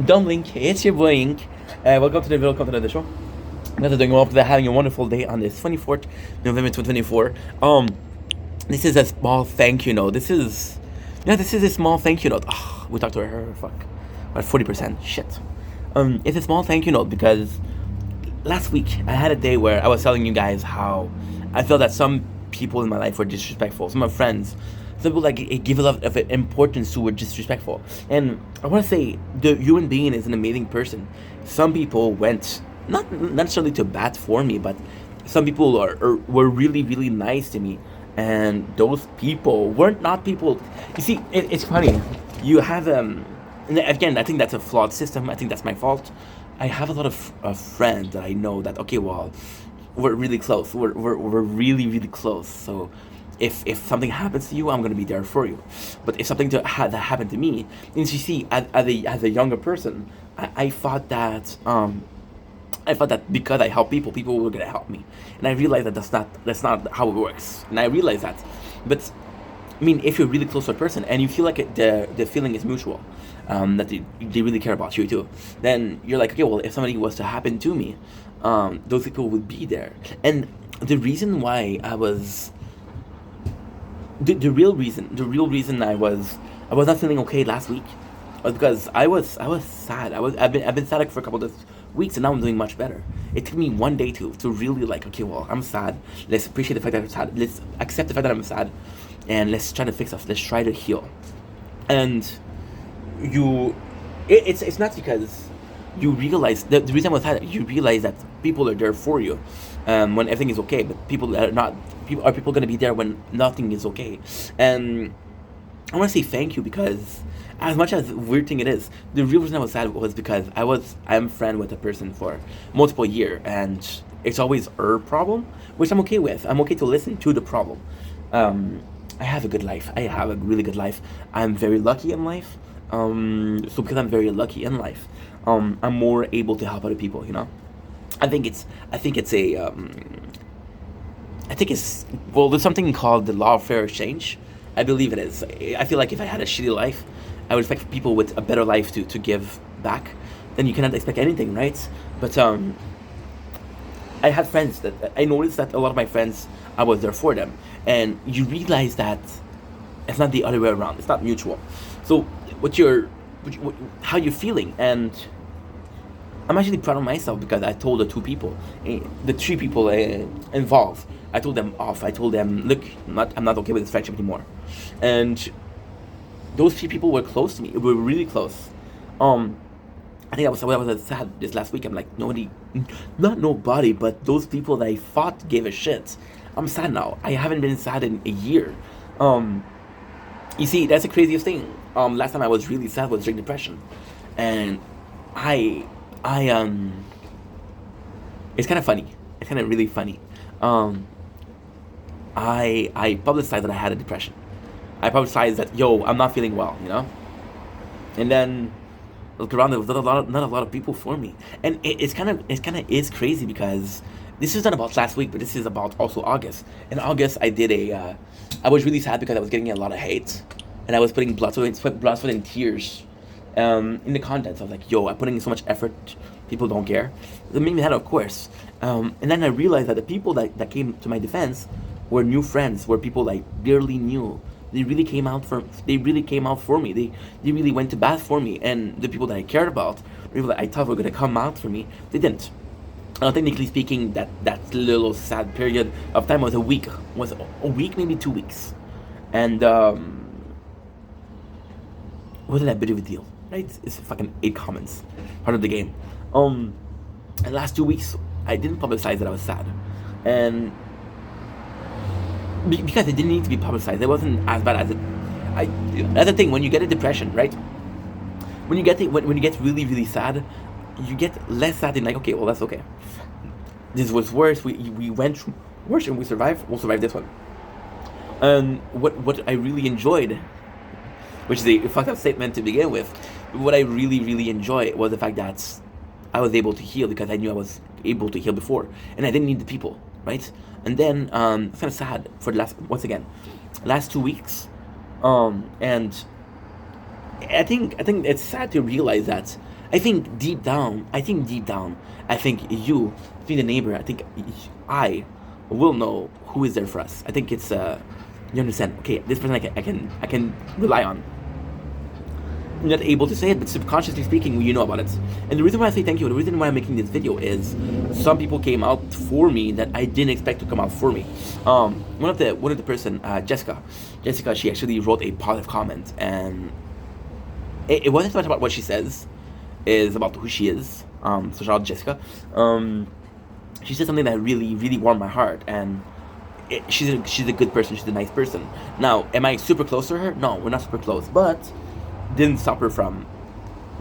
Dumb Link, it's your boy Ink. Welcome to the video content of the show. You guys are doing well. They're having a wonderful day on this 24th November 2024. This is a small thank you note. This is a small thank you note. We talked to her. Fuck, about 40%. Shit. It's a small thank you note because last week I had a day where I was telling you guys how I felt that some people in my life were disrespectful. Some of my friends, some people like give a lot of importance to were disrespectful. And I want to say the human being is an amazing person. Some people went not necessarily to bat for me, but some people were really really nice to me, and those people weren't not people. You see, it's funny. You have and again, I think that's a flawed system. I think that's my fault. I have a lot of friends that I know that okay, well, we're really close. We're really really close. So if something happens to you, I'm gonna be there for you. But if something that happened to me, and you see, as a younger person, I thought that because I help people, people were gonna help me, and I realized that that's not how it works. And I realized that, but I mean, if you're really close to a person and you feel like the feeling is mutual, that they really care about you too, then you're like, okay, well, if somebody was to happen to me, those people would be there. And the reason why I was the real reason I was not feeling okay last week was because I was sad. I've been sad for a couple of weeks, and now I'm doing much better. It took me one day to really like, okay, well, I'm sad. Let's appreciate the fact that I'm sad. Let's accept the fact that I'm sad, and let's try to fix us. Let's try to heal. And you, it's not because you realize the reason I was sad. You realize that people are there for you when everything is okay, but people are not. People going to be there when nothing is okay? And I want to say thank you because, as much as weird thing it is, the real reason I was sad was because I'm friend with a person for multiple year, and it's always her problem, which I'm okay with. I'm okay to listen to the problem. I have a good life. I have a really good life. I'm very lucky in life. So because I'm very lucky in life, I'm more able to help other people. I think it's a I think it's well. There's something called the law of fair exchange. I believe it is. I feel like if I had a shitty life, I would expect people with a better life to give back. Then you cannot expect anything, right? But I had friends that I noticed that a lot of my friends, I was there for them, and you realize that it's not the other way around. It's not mutual. So how you're feeling, and I'm actually proud of myself because I told the two people, the three people involved. I told them off. I told them, look, I'm not okay with this friendship anymore. And those three people were close to me. We were really close. I think I was sad this last week. I'm like, nobody, not nobody, but those people that I thought gave a shit. I'm sad now. I haven't been sad in a year. You see, that's the craziest thing. Last time I was really sad was during depression, and I I it's kind of funny. It's kind of really funny. Um, I publicized that I had a depression. I publicized that yo, I'm not feeling well, and then look around. There was not a lot of people for me, and it's kind of is crazy because this is not about last week, but this is about also August. In August, I was really sad because I was getting a lot of hate, and I was putting blood, sweat, and tears in the contents. I was like, yo, I'm putting in so much effort. People don't care. It made me mad, of course. And then I realized that the people that came to my defense were new friends, were people I barely knew. They really came out for me. They really went to bat for me. And the people that I cared about, people that I thought were gonna come out for me, they didn't. Technically speaking, that little sad period of time was a week, maybe 2 weeks, and wasn't that big of a deal, right? It's fucking 8 comments, part of the game. Um, and last 2 weeks, I didn't publicize that I was sad, and because it didn't need to be publicized, it wasn't as bad as it. I That's the thing when you get a depression, right? When you get really really sad, you get less sad and like okay, well that's okay. This was worse. We went through worse and we survived. We'll survive this one. And what I really enjoyed, which is a fucked up statement to begin with, what I really really enjoyed was the fact that I was able to heal because I knew I was able to heal before, and I didn't need the people, right? And then it's kind of sad for the last 2 weeks, and I think it's sad to realize that I think you, being the neighbor, I will know who is there for us. I think it's you understand. Okay, this person I can rely on. I'm not able to say it, but subconsciously speaking, you know about it. And the reason why I say thank you, the reason why I'm making this video is some people came out for me that I didn't expect to come out for me. One of the person, Jessica, she actually wrote a positive comment, and it wasn't so much about what she says, is about who she is. So shout out Jessica. She said something that really, really warmed my heart, and she's a good person. She's a nice person. Now, am I super close to her? No, we're not super close, but didn't stop her from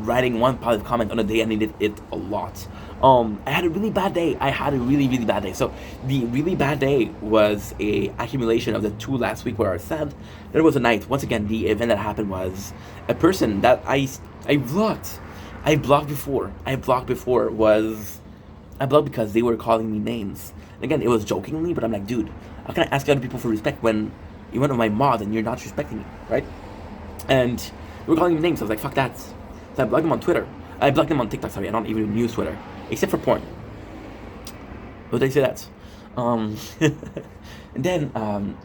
writing one positive comment on a day I needed it a lot. I had a really bad day. Really bad day. So the really bad day was a accumulation of the 2 last week where I said there was a night. Once again, the event that happened was a person that I blocked. I blocked before because they were calling me names. Again, it was jokingly, but I'm like, dude, how can I ask other people for respect when you're one of my mod and you're not respecting me, right? And they were calling me names. I was like, fuck that. So I blocked them on Twitter. I blocked them on TikTok, sorry. I don't even use Twitter. Except for porn. But they say that. And then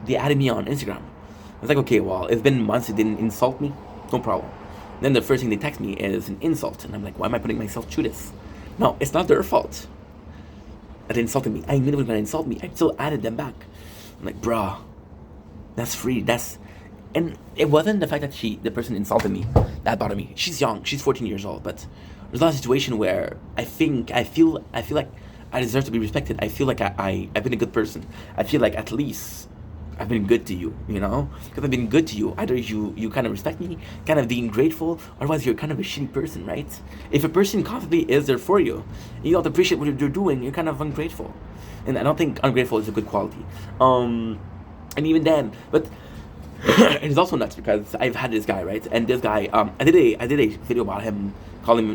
they added me on Instagram. I was like, okay, well, it's been months they didn't insult me. No problem. Then the first thing they text me is an insult. And I'm like, why am I putting myself through this? No, it's not their fault that they insulted me. I knew they were going to insult me. I still added them back. I'm like, bruh, that's free. And it wasn't the fact that the person insulted me that bothered me. She's young. She's 14 years old. But there's a lot of situation where I feel like I deserve to be respected. I feel like I've been a good person. I feel like at least I've been good to you, you know? Because I've been good to you. Either you kind of respect me, kind of being grateful, otherwise you're kind of a shitty person, right? If a person constantly is there for you, you don't appreciate what you're doing, you're kind of ungrateful. And I don't think ungrateful is a good quality. And even then, but it's also nuts because I've had this guy, right? And this guy, I did a video about him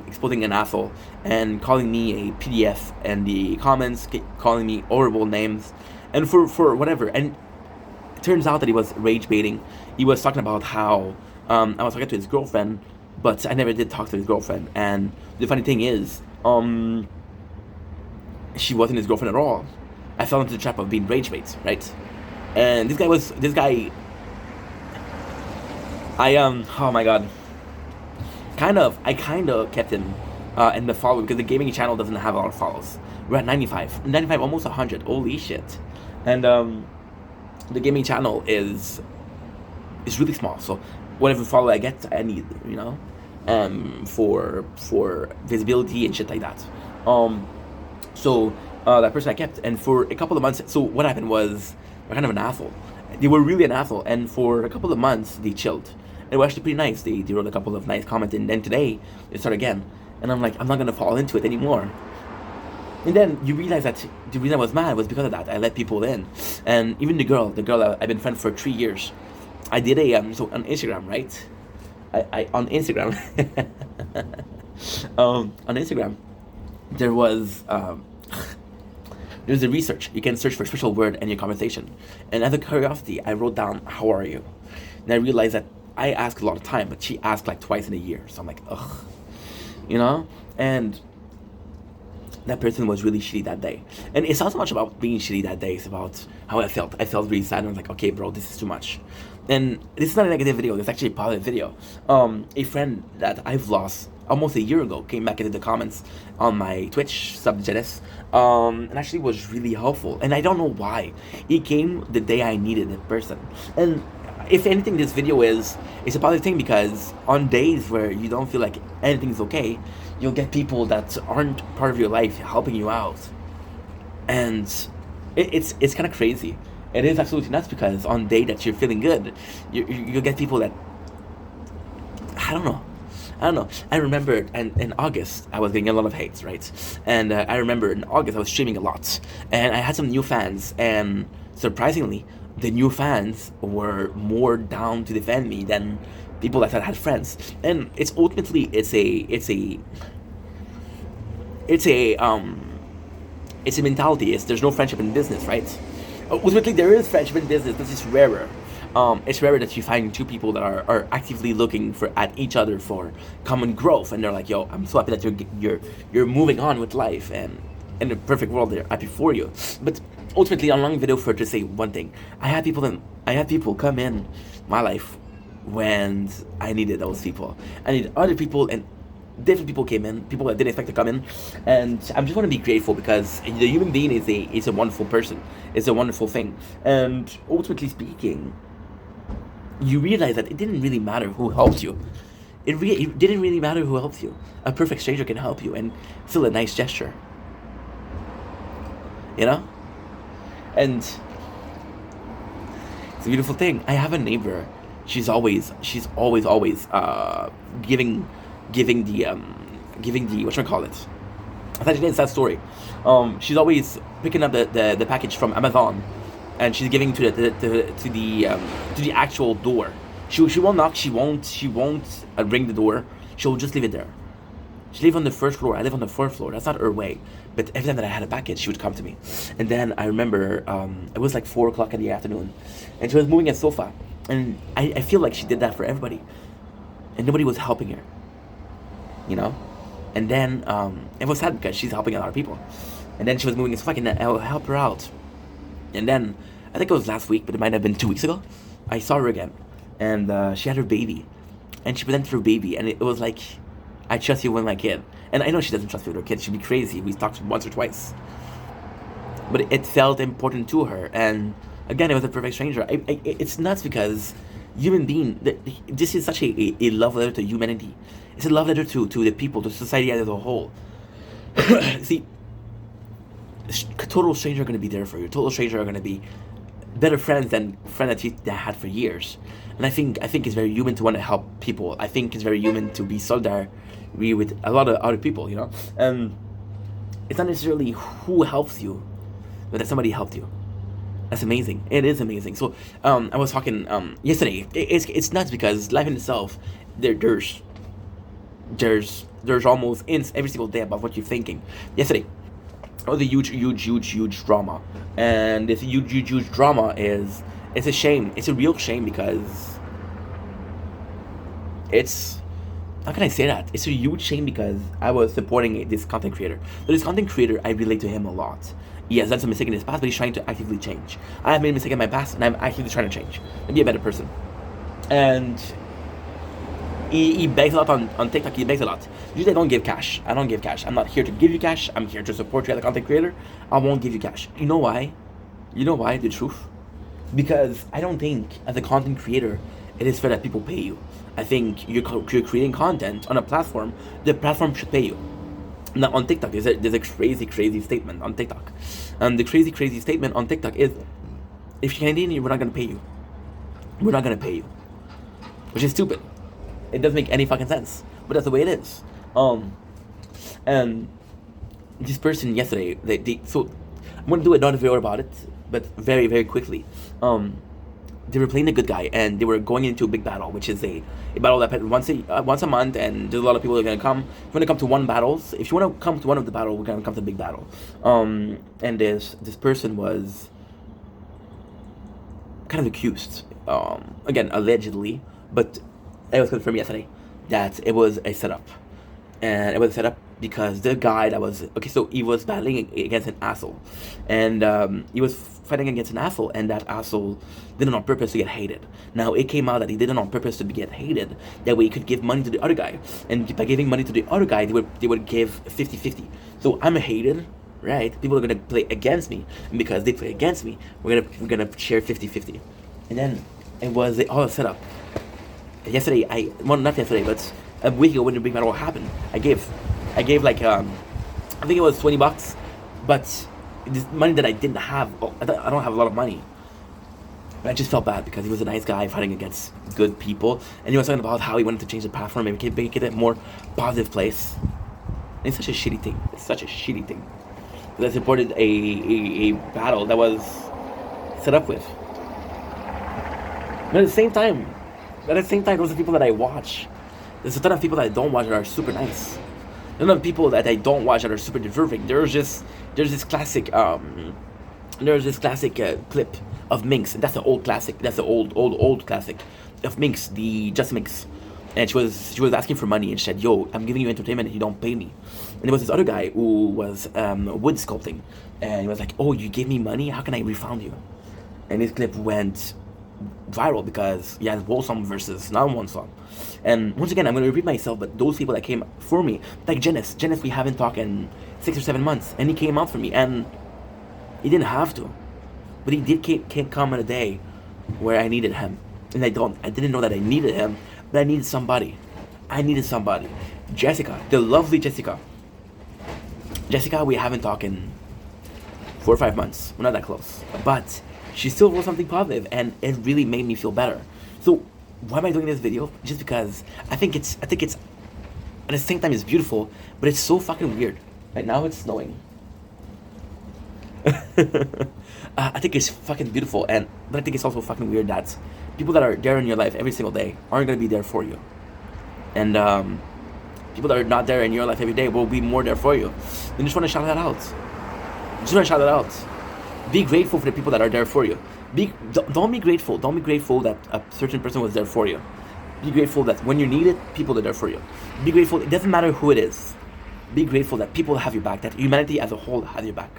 exposing an asshole and calling me a PDF, and the comments calling me horrible names, and for whatever. And it turns out that he was rage baiting. He was talking about how I was talking to his girlfriend, but I never did talk to his girlfriend. And the funny thing is, she wasn't his girlfriend at all. I fell into the trap of being rage bait, right? And this guy. Oh my god. I kind of kept him in the follow because the gaming channel doesn't have a lot of follows. We're at 95, almost 100. Holy shit! And the gaming channel is really small. So whatever follow I get, I need, you know, for visibility and shit like that. So that person I kept, and for a couple of months. So what happened was, they're kind of an asshole. They were really an asshole, and for a couple of months they chilled. It was actually pretty nice. They wrote a couple of nice comments, and then today they start again. And I'm like, I'm not gonna fall into it anymore. And then you realize that the reason I was mad was because of that. I let people in, and even the girl I've been friends for 3 years. I did a so on Instagram, right? I on Instagram, on Instagram, there was there's a research. You can search for a special word in your conversation, and as a curiosity, I wrote down, "How are you?" And I realized that I ask a lot of time, but she asked like twice in a year. So I'm like, ugh, you know? And that person was really shitty that day. And it's not so much about being shitty that day, it's about how I felt. I felt really sad, and I was like, okay, bro, this is too much. And this is not a negative video, it's actually a positive video. A friend that I've lost almost a year ago came back into the comments on my Twitch, Subgenis, and actually was really helpful. And I don't know why. He came the day I needed that person. And if anything, this video it's a positive thing, because on days where you don't feel like anything's okay, you'll get people that aren't part of your life helping you out. And it's kind of crazy. It is absolutely nuts, because on day that you're feeling good, you'll get people that, I don't know. I remember in August, I was getting a lot of hates, right? And I remember in August, I was streaming a lot. And I had some new fans. And surprisingly, the new fans were more down to defend me than people that had friends. And it's ultimately, it's a mentality. There's no friendship in business, right? Ultimately, there is friendship in business, but it's rarer. It's rare that you find two people that are actively looking for at each other for common growth, and they're like, "Yo, I'm so happy that you're moving on with life, and in the perfect world, they're happy for you." But ultimately, on a long video for to say one thing, I had people come in my life when I needed those people. I needed other people, and different people came in, people that didn't expect to come in, and I just want to be grateful because the human being is a wonderful person. It's a wonderful thing, and ultimately speaking, you realize that it didn't really matter who helped you. It didn't really matter who helped you. A perfect stranger can help you, and still a nice gesture, you know. And it's a beautiful thing. I have a neighbor. She's always giving the what should I call it? I thought it's that story. She's always picking up the package from Amazon, and she's giving to the actual door. She won't knock. She won't ring the door. She'll just leave it there. She lives on the first floor. I live on the fourth floor. That's not her way. But every time that I had a package, she would come to me. And then I remember it was like 4 o'clock in the afternoon, and she was moving a sofa, and I feel like she did that for everybody, and nobody was helping her, you know. And then it was sad because she's helping a lot of people. And then she was moving a sofa, and I'll help her out. And then I think it was last week, but it might have been 2 weeks ago. I saw her again, and she had her baby, and she presented her baby, and it was like, I trust you with my kid. And I know she doesn't trust me with her kid. She'd be crazy. We talked once or twice. But it felt important to her. And again, it was a perfect stranger. It's nuts because human being, this is such a love letter to humanity. It's a love letter to the people, to society as a whole. See, total strangers are going to be there for you. Total strangers are going to be better friends than friends that you had for years. And I think it's very human to want to help people. I think it's very human to be solidary with a lot of other people, you know. And it's not necessarily who helps you, but that somebody helped you. That's amazing. It is amazing. So I was talking yesterday. It's nuts because life in itself, there's almost hints every single day about what you're thinking. Yesterday, it was a huge drama, and this huge drama it's a shame. It's a real shame because it's, how can I say that? It's a huge shame because I was supporting this content creator. So this content creator, I relate to him a lot. He has done some mistake in his past, but he's trying to actively change. I have made a mistake in my past, and I'm actively trying to change and be a better person. And he begs a lot on TikTok. He begs a lot. Usually I don't give cash. I don't give cash. I'm not here to give you cash. I'm here to support you as a content creator. I won't give you cash. You know why? You know why? The truth. Because I don't think as a content creator it is fair that people pay you. I think you're creating content on a platform. The platform should pay you. Now on TikTok, there's a crazy statement on TikTok. And the crazy statement on TikTok is, if you're Canadian, we're not gonna pay you. We're not gonna pay you. Which is stupid. It doesn't make any fucking sense. But that's the way it is. And this person yesterday, so I'm gonna do another video about it, but very quickly. They were playing the good guy, and they were going into a big battle, which is a battle that once a month, and there's a lot of people that are gonna come. If you wanna come to one battles, if you wanna come to one of the battle, we're gonna come to the big battle. And this person was kind of accused, again allegedly, but it was confirmed yesterday that it was a setup, and it was a setup because the guy that was so he was battling against an asshole, and he was fighting against an asshole, and that asshole did it on purpose to get hated. Now it came out that he did it on purpose to get hated. That way he could give money to the other guy, and by giving money to the other guy, they would give 50-50. So I'm hated, right? People are gonna play against me, and because they play against me, we're gonna share 50-50. And then it was all a setup. Yesterday, not yesterday, but a week ago when the big battle happened, I gave like I think it was $20, but this money that I didn't have. I don't have a lot of money, but I just felt bad because he was a nice guy fighting against good people, and he was talking about how he wanted to change the platform and make it a more positive place. And it's such a shitty thing. It's such a shitty thing. Because I supported a battle that was set up with. But at the same time, those are people that I watch. There's a ton of people that I don't watch that are super nice. There's a lot of people that I don't watch that are super deserving. There's this classic clip of Minx. And that's the old classic. That's the old classic of Minx, the Just Minx. And she was asking for money, and she said, "Yo, I'm giving you entertainment, and you don't pay me." And there was this other guy who was wood sculpting, and he was like, "Oh, you gave me money? How can I refund you?" And this clip went viral because he had Wolsom versus non-Wolsom. And once again, I'm going to repeat myself, but those people that came for me, like Janice, we haven't talked in 6 or 7 months, and he came out for me, and he didn't have to, but he did can't come on a day where I needed him, and I didn't know that I needed him, but I needed somebody. Jessica, the lovely Jessica. We haven't talked in 4 or 5 months. We're not that close, but she still wrote something positive, and it really made me feel better. So why am I doing this video? Just because I think it's at the same time it's beautiful, but it's so fucking weird. Right now it's snowing. I think it's fucking beautiful, but I think it's also fucking weird that people that are there in your life every single day aren't gonna be there for you, and people that are not there in your life every day will be more there for you. I just want to shout that out. Be grateful for the people that are there for you. Don't be grateful. Don't be grateful that a certain person was there for you. Be grateful that when you need it, people are there for you. Be grateful. It doesn't matter who it is. Be grateful that people have your back. That humanity as a whole has your back.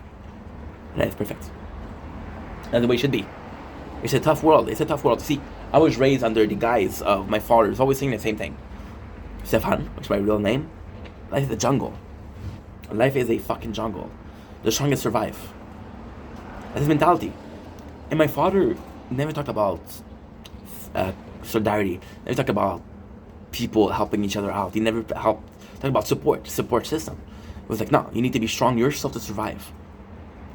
And that is perfect. That's the way it should be. It's a tough world. See, I was raised under the guise of my father's always saying the same thing. Stefan, which is my real name. Life is a jungle. Life is a fucking jungle. The strongest survive. That's his mentality. And my father never talked about solidarity. Never talked about people helping each other out. He never talked about support system. It was like, no, you need to be strong yourself to survive.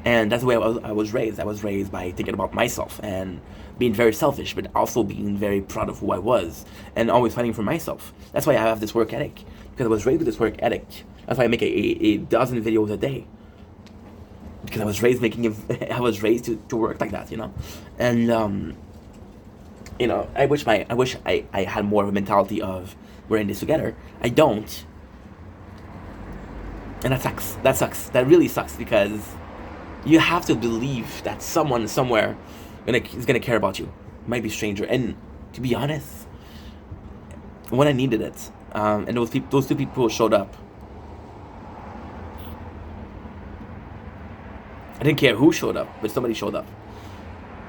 And that's the way I was raised. I was raised by thinking about myself and being very selfish, but also being very proud of who I was and always fighting for myself. That's why I have this work ethic, because I was raised with this work ethic. That's why I make a dozen videos a day, because I was raised to work like that, you know. And you know, I wish I had more of a mentality of we're in this together. I don't, and that sucks. That really sucks, because you have to believe that someone somewhere is gonna care about you. Might be a stranger, and to be honest, when I needed it, and those two people showed up. I didn't care who showed up, but somebody showed up,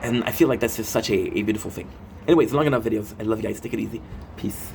and I feel like that's just such a beautiful thing. Anyways, long enough videos. I love you guys. Take it easy. Peace.